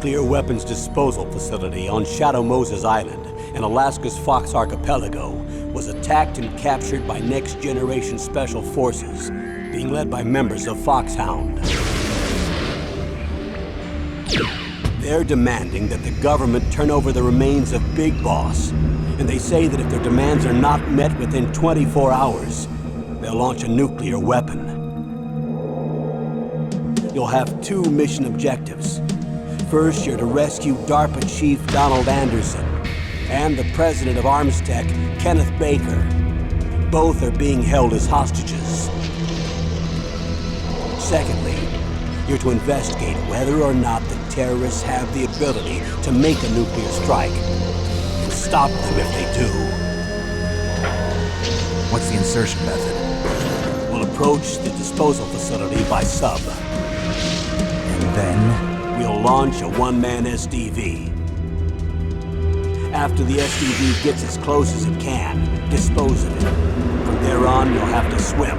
nuclear weapons disposal facility on Shadow Moses Island in Alaska's Fox Archipelago was attacked and captured by next-generation special forces, being led by members of FOXHOUND. They're demanding that the government turn over the remains of Big Boss, and they say that if their demands are not met within 24 hours, they'll launch a nuclear weapon. You'll have two mission objectives. First, you're to rescue DARPA Chief Donald Anderson and the President of Arms Tech, Kenneth Baker. Both are being held as hostages. Secondly, you're to investigate whether or not the terrorists have the ability to make a nuclear strike, and stop them if they do. What's the insertion method? We'll approach the disposal facility by sub. And then? We'll launch a one-man SDV. After the SDV gets as close as it can, dispose of it. From there on, you'll have to swim.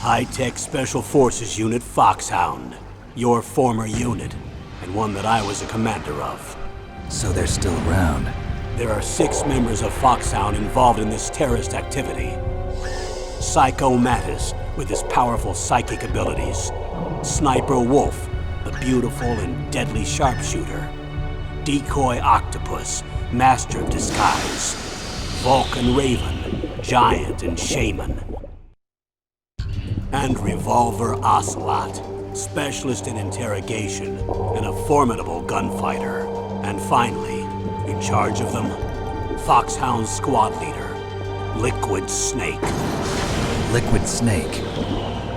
High-Tech Special Forces Unit FOXHOUND. Your former unit, and one that I was a commander of. So they're still around. There are 6 members of FOXHOUND involved in this terrorist activity. Psycho Mattis, with his powerful psychic abilities. Sniper Wolf, the beautiful and deadly sharpshooter. Decoy Octopus, master of disguise. Vulcan Raven, giant and shaman. And Revolver Ocelot, specialist in interrogation and a formidable gunfighter. And finally, in charge of them, FOXHOUND squad leader, Liquid Snake. Liquid Snake?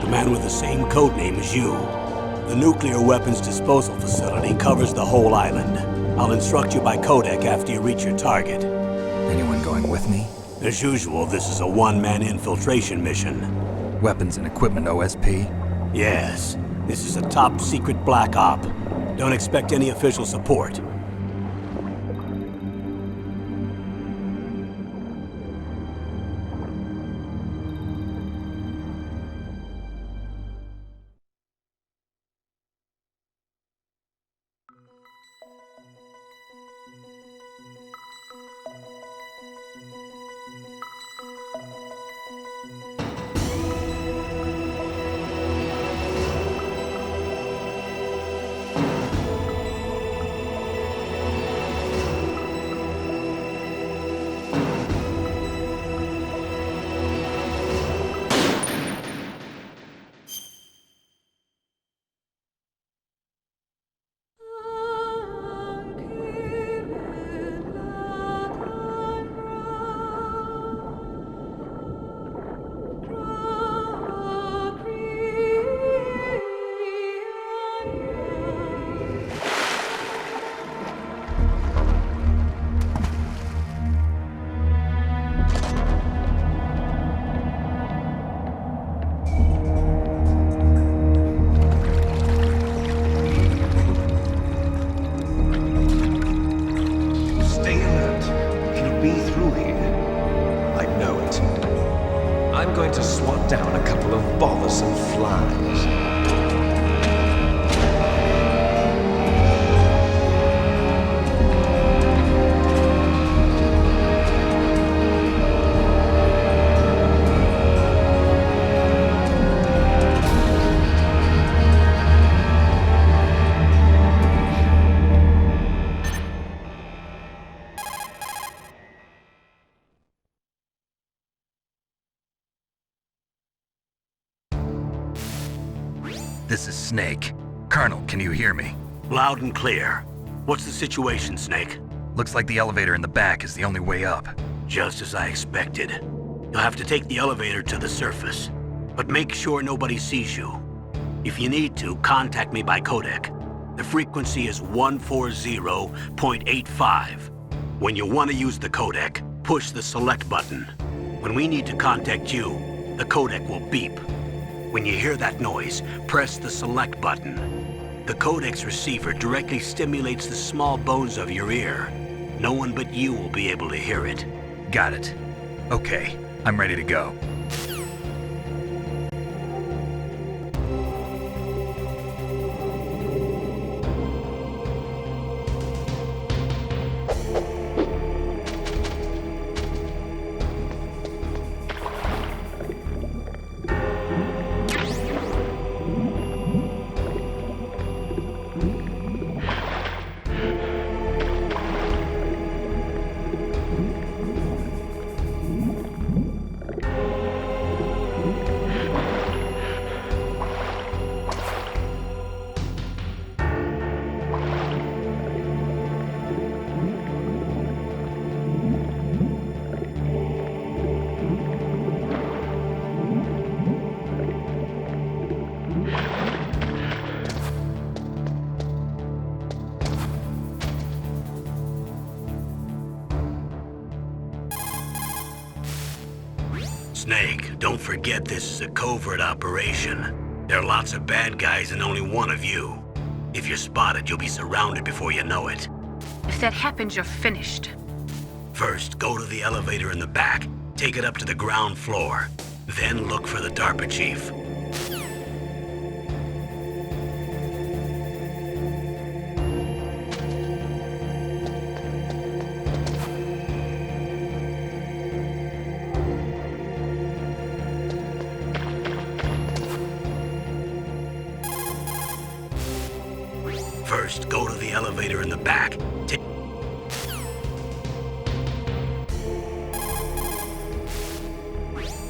The man with the same codename as you. The nuclear weapons disposal facility covers the whole island. I'll instruct you by codec after you reach your target. Anyone going with me? As usual, this is a one-man infiltration mission. Weapons and equipment OSP? Yes. This is a top-secret black op. Don't expect any official support. I'm going to swat down a couple of bothersome flies. This is Snake. Colonel, can you hear me? Loud and clear. What's the situation, Snake? Looks like the elevator in the back is the only way up. Just as I expected. You'll have to take the elevator to the surface. But make sure nobody sees you. If you need to, contact me by codec. The frequency is 140.85. When you want to use the codec, push the select button. When we need to contact you, the codec will beep. When you hear that noise, press the select button. The codec's receiver directly stimulates the small bones of your ear. No one but you will be able to hear it. Got it. Okay, I'm ready to go. Snake, don't forget this is a covert operation. There are lots of bad guys and only one of you. If you're spotted, you'll be surrounded before you know it. If that happens, you're finished. First, go to the elevator in the back. Take it up to the ground floor. Then look for the DARPA chief. First, go to the elevator in the back.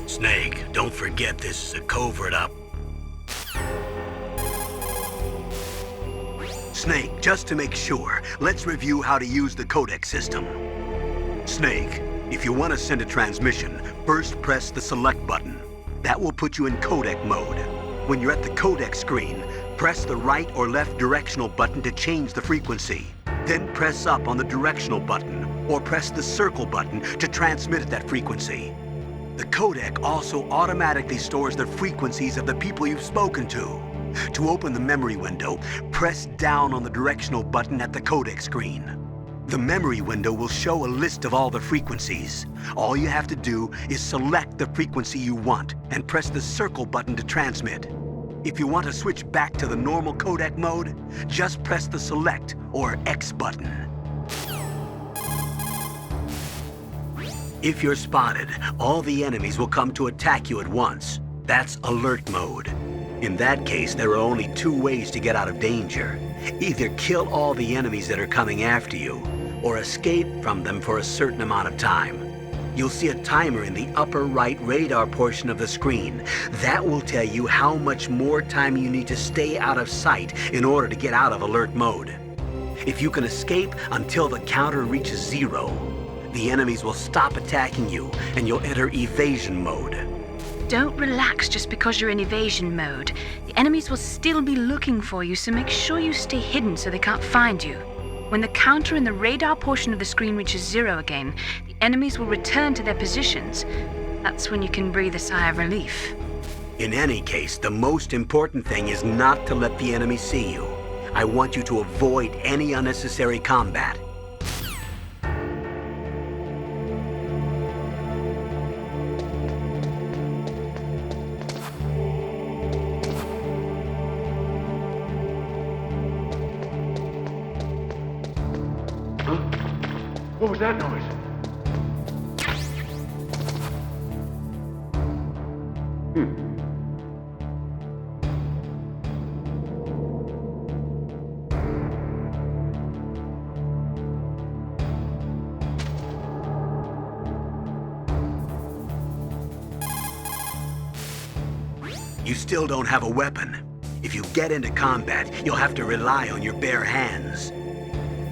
Snake, don't forget this is a covert op. Snake, just to make sure, let's review how to use the codec system. Snake, if you want to send a transmission, first press the select button. That will put you in codec mode. When you're at the codec screen, press the right or left directional button to change the frequency. Then press up on the directional button, or press the circle button to transmit at that frequency. The codec also automatically stores the frequencies of the people you've spoken to. To open the memory window, press down on the directional button at the codec screen. The memory window will show a list of all the frequencies. All you have to do is select the frequency you want and press the circle button to transmit. If you want to switch back to the normal codec mode, just press the select or X button. If you're spotted, all the enemies will come to attack you at once. That's alert mode. In that case, there are only two ways to get out of danger. Either kill all the enemies that are coming after you, or escape from them for a certain amount of time. You'll see a timer in the upper right radar portion of the screen. That will tell you how much more time you need to stay out of sight in order to get out of alert mode. If you can escape until the counter reaches 0, the enemies will stop attacking you and you'll enter evasion mode. Don't relax just because you're in evasion mode. The enemies will still be looking for you, so make sure you stay hidden so they can't find you. When the counter in the radar portion of the screen reaches 0 again, the enemies will return to their positions. That's when you can breathe a sigh of relief. In any case, the most important thing is not to let the enemy see you. I want you to avoid any unnecessary combat. What was that noise? You still don't have a weapon. If you get into combat, you'll have to rely on your bare hands.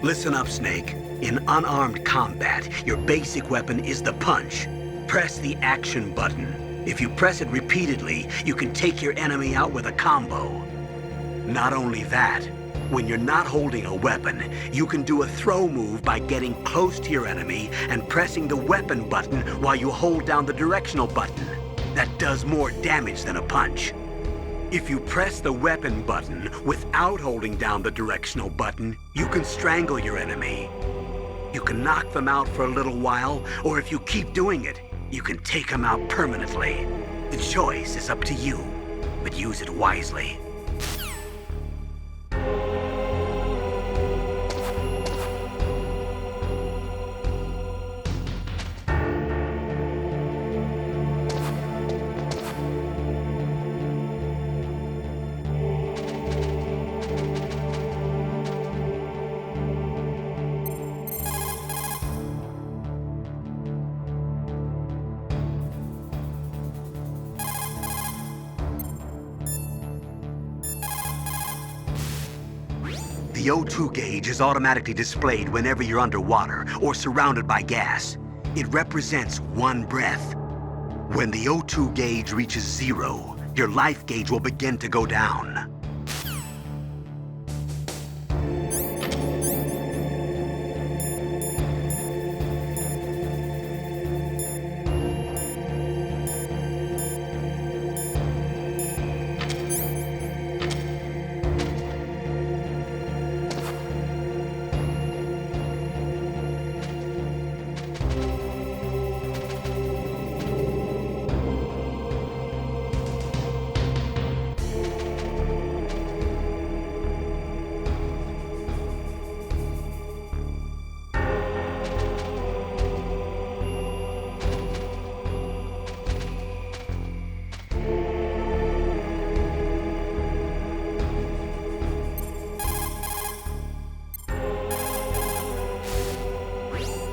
Listen up, Snake. In unarmed combat, your basic weapon is the punch. Press the action button. If you press it repeatedly, you can take your enemy out with a combo. Not only that, when you're not holding a weapon, you can do a throw move by getting close to your enemy and pressing the weapon button while you hold down the directional button. That does more damage than a punch. If you press the weapon button without holding down the directional button, you can strangle your enemy. You can knock them out for a little while, or if you keep doing it, you can take him out permanently. The choice is up to you, but use it wisely. The O2 gauge is automatically displayed whenever you're underwater or surrounded by gas. It represents 1 breath. When the O2 gauge reaches 0, your life gauge will begin to go down.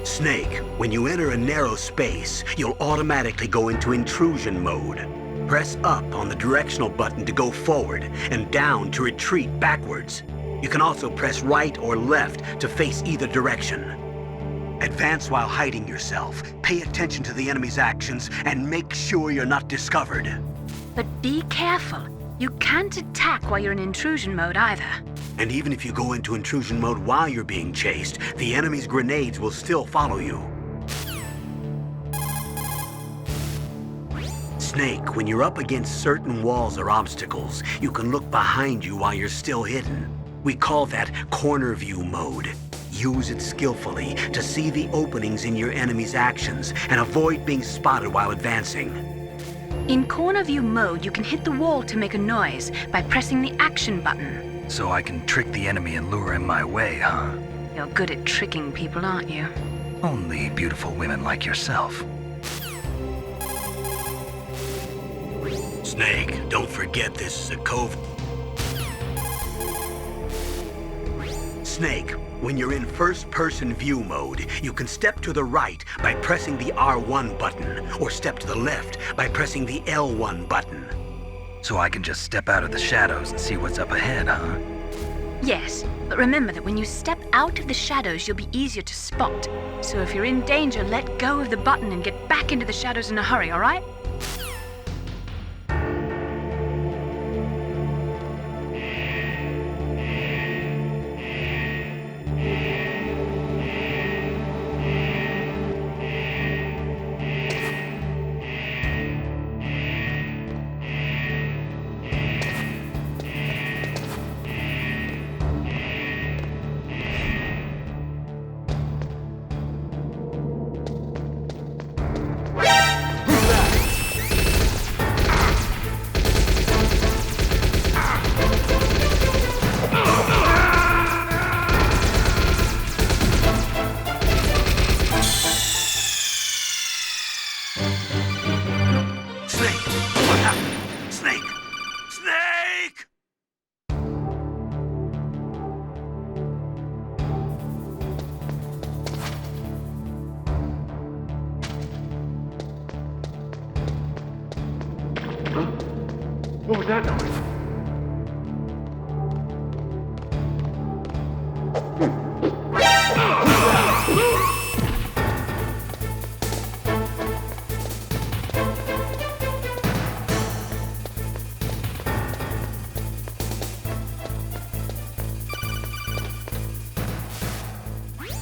Snake, when you enter a narrow space, you'll automatically go into intrusion mode. Press up on the directional button to go forward and down to retreat backwards. You can also press right or left to face either direction. Advance while hiding yourself, pay attention to the enemy's actions, and make sure you're not discovered. But be careful. You can't attack while you're in intrusion mode either. And even if you go into intrusion mode while you're being chased, the enemy's grenades will still follow you. Snake, when you're up against certain walls or obstacles, you can look behind you while you're still hidden. We call that corner view mode. Use it skillfully to see the openings in your enemy's actions and avoid being spotted while advancing. In corner view mode, you can hit the wall to make a noise by pressing the action button. So I can trick the enemy and lure him my way, huh? You're good at tricking people, aren't you? Only beautiful women like yourself. Snake, don't forget this is a cove. Snake, when you're in first-person view mode, you can step to the right by pressing the R1 button, or step to the left by pressing the L1 button. So I can just step out of the shadows and see what's up ahead, huh? Yes, but remember that when you step out of the shadows, you'll be easier to spot. So if you're in danger, let go of the button and get back into the shadows in a hurry, all right? What was that noise?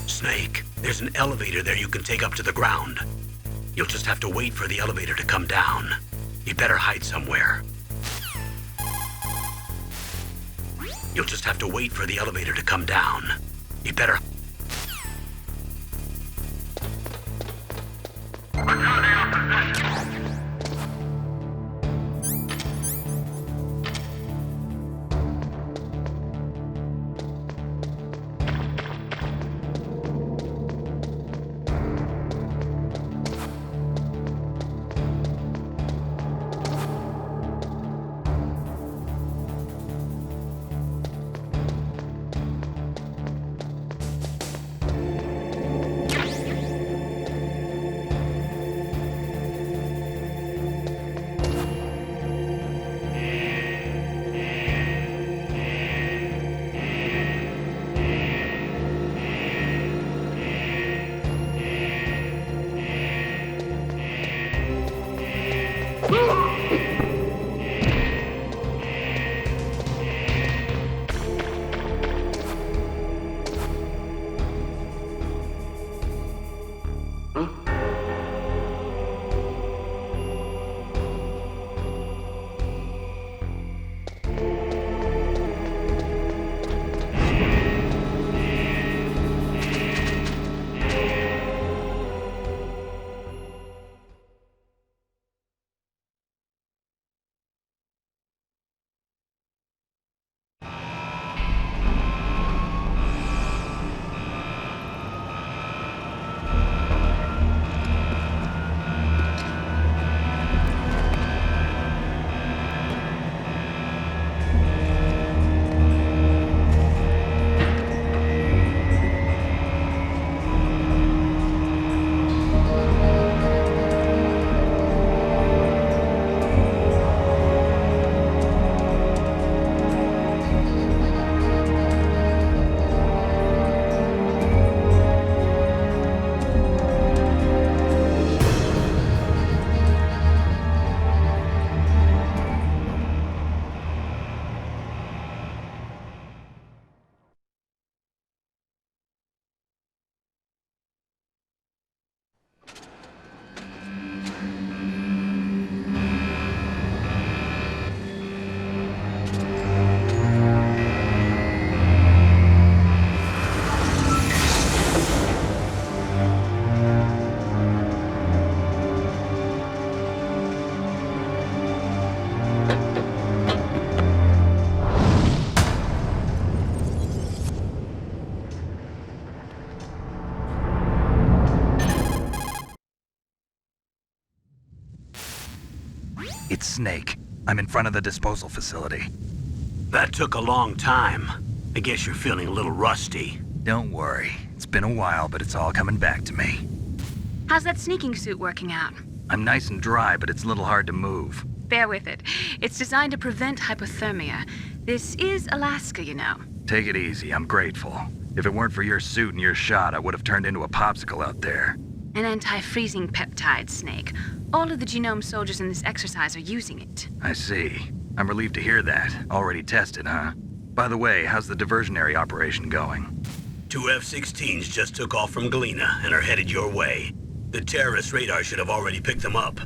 Snake, there's an elevator there you can take up to the ground. You'll just have to wait for the elevator to come down. You better hide somewhere. You'll just have to wait for the elevator to come down. You better... What's happening up It's Snake. I'm in front of the disposal facility. That took a long time. I guess you're feeling a little rusty. Don't worry. It's been a while, but it's all coming back to me. How's that sneaking suit working out? I'm nice and dry, but it's a little hard to move. Bear with it. It's designed to prevent hypothermia. This is Alaska, you know. Take it easy, I'm grateful. If it weren't for your suit and your shot, I would have turned into a popsicle out there. An anti-freezing peptide, Snake. All of the genome soldiers in this exercise are using it. I see. I'm relieved to hear that. Already tested, huh? By the way, how's the diversionary operation going? 2 F-16s just took off from Galena and are headed your way. The terrorist radar should have already picked them up.